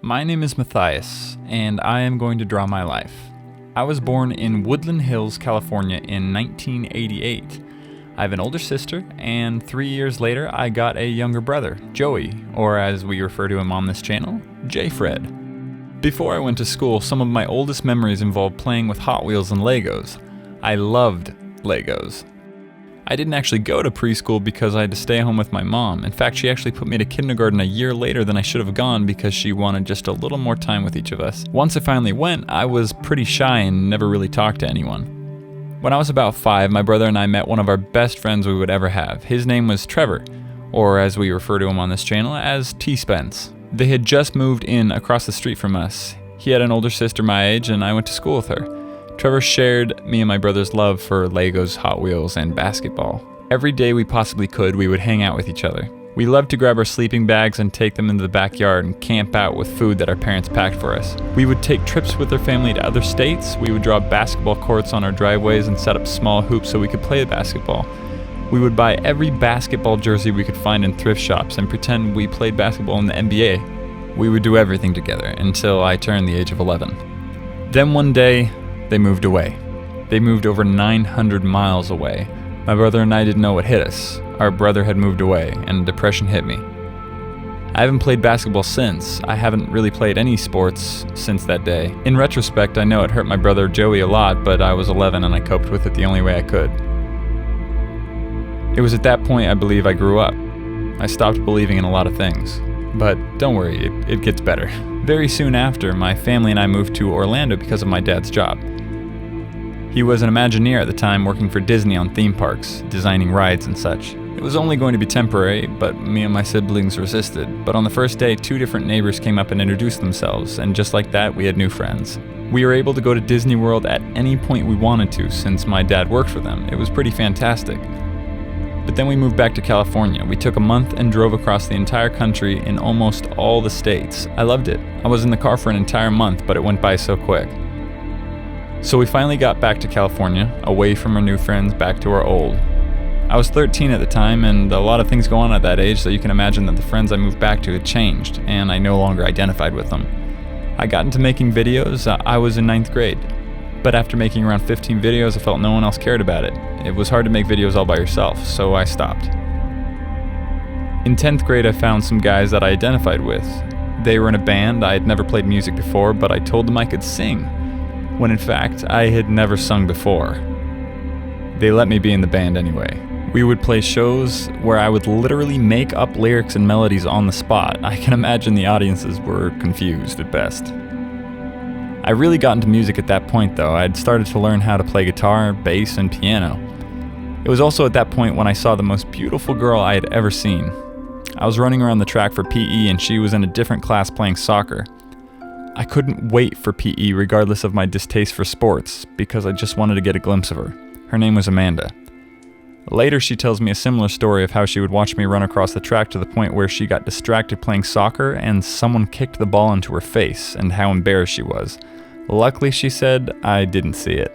My name is Matthias, and I am going to draw my life. I was born in Woodland Hills, California in 1988. I have an older sister, and 3 years later I got a younger brother, Joey, or as we refer to him on this channel, J-Fred. Before I went to school, some of my oldest memories involved playing with Hot Wheels and Legos. I loved Legos. I didn't actually go to preschool because I had to stay home with my mom. In fact, she actually put me to kindergarten a year later than I should have gone because she wanted just a little more time with each of us. Once I finally went, I was pretty shy and never really talked to anyone. When I was about 5, my brother and I met one of our best friends we would ever have. His name was Trevor, or as we refer to him on this channel, as T-Spence. They had just moved in across the street from us. He had an older sister my age, and I went to school with her. Trevor shared me and my brother's love for Legos, Hot Wheels, and basketball. Every day we possibly could, we would hang out with each other. We loved to grab our sleeping bags and take them into the backyard and camp out with food that our parents packed for us. We would take trips with our family to other states. We would draw basketball courts on our driveways and set up small hoops so we could play basketball. We would buy every basketball jersey we could find in thrift shops and pretend we played basketball in the NBA. We would do everything together until I turned the age of 11. Then one day, they moved away. They moved over 900 miles away. My brother and I didn't know what hit us. Our brother had moved away, and depression hit me. I haven't played basketball since. I haven't really played any sports since that day. In retrospect, I know it hurt my brother Joey a lot, but I was 11 and I coped with it the only way I could. It was at that point I believe I grew up. I stopped believing in a lot of things. But don't worry, it gets better. Very soon after, my family and I moved to Orlando because of my dad's job. He was an Imagineer at the time, working for Disney on theme parks, designing rides and such. It was only going to be temporary, but me and my siblings resisted. But on the first day, 2 different neighbors came up and introduced themselves, and just like that, we had new friends. We were able to go to Disney World at any point we wanted to since my dad worked for them. It was pretty fantastic. But then we moved back to California. We took a month and drove across the entire country in almost all the states. I loved it. I was in the car for an entire month, but it went by so quick. So we finally got back to California, away from our new friends, back to our old. I was 13 at the time, and a lot of things go on at that age, so you can imagine that the friends I moved back to had changed, and I no longer identified with them. I got into making videos. I was in 9th grade. But after making around 15 videos, I felt no one else cared about it. It was hard to make videos all by yourself, so I stopped. In 10th grade, I found some guys that I identified with. They were in a band. I had never played music before, but I told them I could sing, when in fact, I had never sung before. They let me be in the band anyway. We would play shows where I would literally make up lyrics and melodies on the spot. I can imagine the audiences were confused at best. I really got into music at that point though. I'd started to learn how to play guitar, bass, and piano. It was also at that point when I saw the most beautiful girl I had ever seen. I was running around the track for PE and she was in a different class playing soccer. I couldn't wait for PE regardless of my distaste for sports because I just wanted to get a glimpse of her. Her name was Amanda. Later she tells me a similar story of how she would watch me run across the track to the point where she got distracted playing soccer and someone kicked the ball into her face and how embarrassed she was. Luckily, she said, I didn't see it.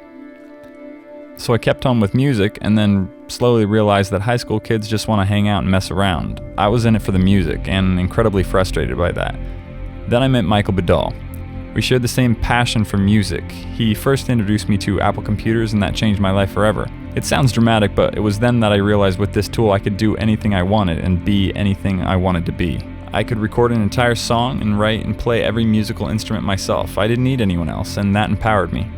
So I kept on with music and then slowly realized that high school kids just want to hang out and mess around. I was in it for the music and incredibly frustrated by that. Then I met Michael Bedall. We shared the same passion for music. He first introduced me to Apple computers and that changed my life forever. It sounds dramatic, but it was then that I realized with this tool I could do anything I wanted and be anything I wanted to be. I could record an entire song and write and play every musical instrument myself. I didn't need anyone else, and that empowered me.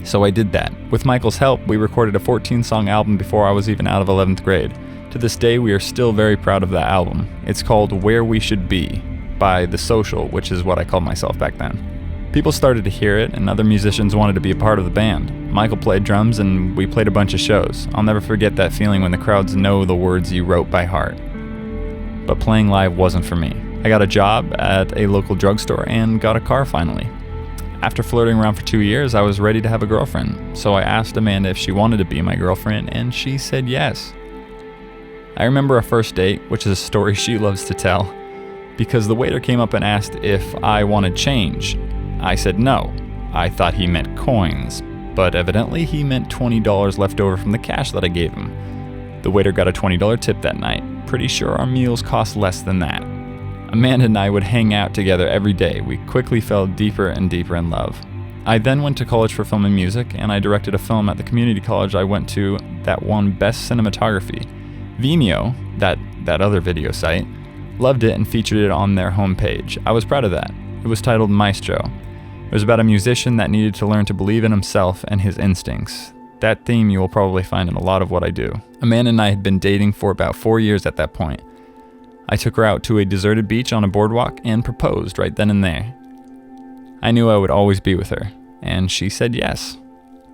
So I did that. With Michael's help, we recorded a 14-song album before I was even out of 11th grade. To this day, we are still very proud of that album. It's called Where We Should Be by The Social, which is what I called myself back then. People started to hear it, and other musicians wanted to be a part of the band. Michael played drums, and we played a bunch of shows. I'll never forget that feeling when the crowds know the words you wrote by heart. But playing live wasn't for me. I got a job at a local drugstore and got a car finally. After flirting around for 2 years, I was ready to have a girlfriend, so I asked Amanda if she wanted to be my girlfriend, and she said yes. I remember our first date, which is a story she loves to tell, because the waiter came up and asked if I wanted change. I said no. I thought he meant coins, but evidently he meant $20 left over from the cash that I gave him. The waiter got a $20 tip that night. Pretty sure our meals cost less than that. Amanda and I would hang out together every day. We quickly fell deeper and deeper in love. I then went to college for film and music, and I directed a film at the community college I went to that won Best Cinematography. Vimeo, that other video site, loved it and featured it on their homepage. I was proud of that. It was titled Maestro. It was about a musician that needed to learn to believe in himself and his instincts. That theme you will probably find in a lot of what I do. Amanda and I had been dating for about 4 years at that point. I took her out to a deserted beach on a boardwalk and proposed right then and there. I knew I would always be with her, and she said yes.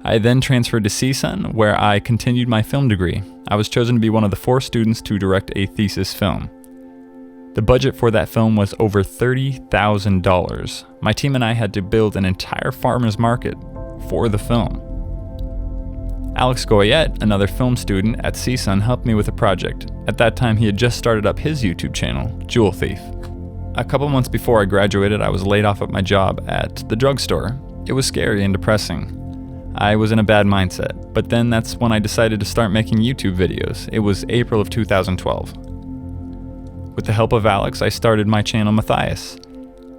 I then transferred to CSUN, where I continued my film degree. I was chosen to be one of the 4 students to direct a thesis film. The budget for that film was over $30,000. My team and I had to build an entire farmer's market for the film. Alex Goyette, another film student at CSUN, helped me with the project. At that time, he had just started up his YouTube channel, Jewel Thief. A couple months before I graduated, I was laid off at my job at the drugstore. It was scary and depressing. I was in a bad mindset, but then that's when I decided to start making YouTube videos. It was April of 2012. With the help of Alex, I started my channel Matthias.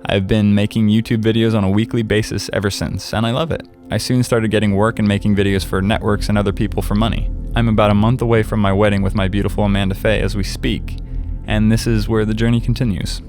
I've been making YouTube videos on a weekly basis ever since, and I love it. I soon started getting work and making videos for networks and other people for money. I'm about a month away from my wedding with my beautiful Amanda Faye as we speak, and this is where the journey continues.